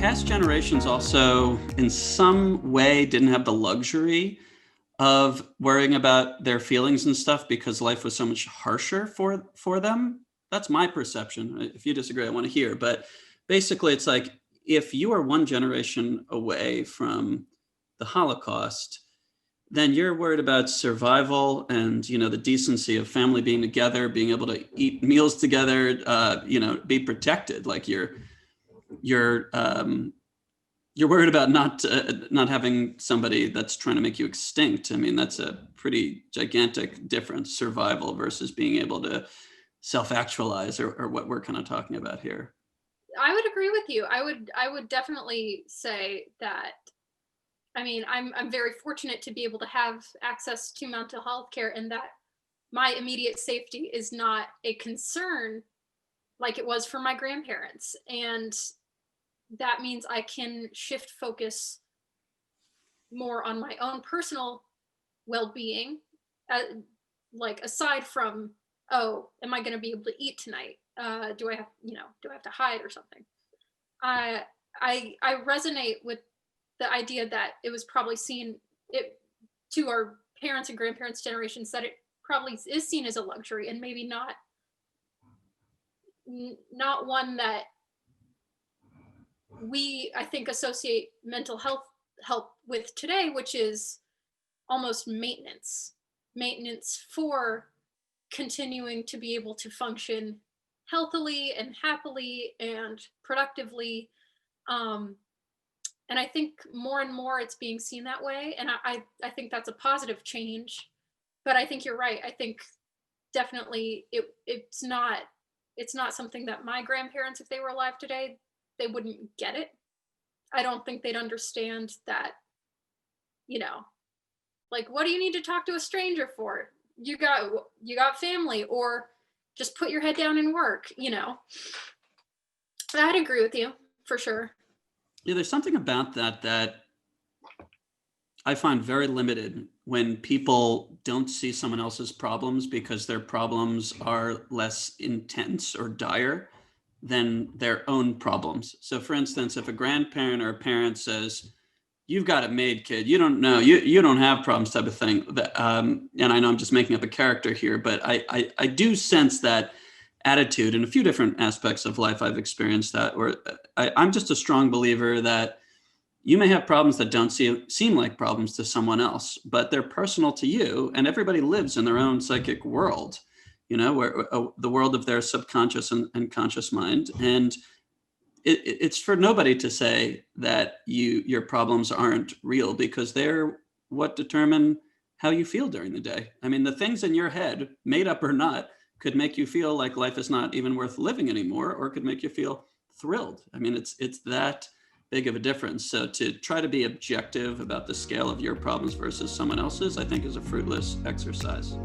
past generations also, in some way, didn't have the luxury of worrying about their feelings and stuff because life was so much harsher for them. That's my perception. If you disagree, I want to hear. But basically, it's like if you are one generation away from the Holocaust, then you're worried about survival and the decency of family being together, being able to eat meals together, be protected. Like you're you're worried about not having somebody that's trying to make you extinct. I mean, that's a pretty gigantic difference, survival versus being able to self-actualize, or what we're kind of talking about here. I would agree with you. I would definitely say that. I mean, I'm very fortunate to be able to have access to mental health care, and that my immediate safety is not a concern like it was for my grandparents. And that means I can shift focus more on my own personal well-being, uh, like aside from, oh, am I going to be able to eat tonight? Do I have to hide or something? I I resonate with the idea that it was probably seen it to our parents and grandparents generations that it probably is seen as a luxury, and maybe not one that we, I think, associate mental health help with today, which is almost maintenance for continuing to be able to function healthily and happily and productively. um, and I think more and more it's being seen that way, and I think that's a positive change. But I think you're right. I think definitely it's not something that my grandparents, if they were alive today, they wouldn't get it. I don't think they'd understand that, you know, like, what do you need to talk to a stranger for? You got family, or just put your head down and work. I'd agree with you for sure. Yeah, there's something about that I find very limited when people don't see someone else's problems because their problems are less intense or dire than their own problems. So, for instance, if a grandparent or a parent says, "You've got it made, kid. You don't know. You don't have problems," type of thing. And I know I'm just making up a character here, but I do sense that attitude in a few different aspects of life. I've experienced that, where I'm just a strong believer that you may have problems that don't seem like problems to someone else, but they're personal to you, and everybody lives in their own psychic world, where the world of their subconscious and conscious mind. And it's for nobody to say that your problems aren't real, because they're what determine how you feel during the day. I mean, the things in your head, made up or not, could make you feel like life is not even worth living anymore, or could make you feel thrilled. I mean, it's that big of a difference. So to try to be objective about the scale of your problems versus someone else's, I think, is a fruitless exercise.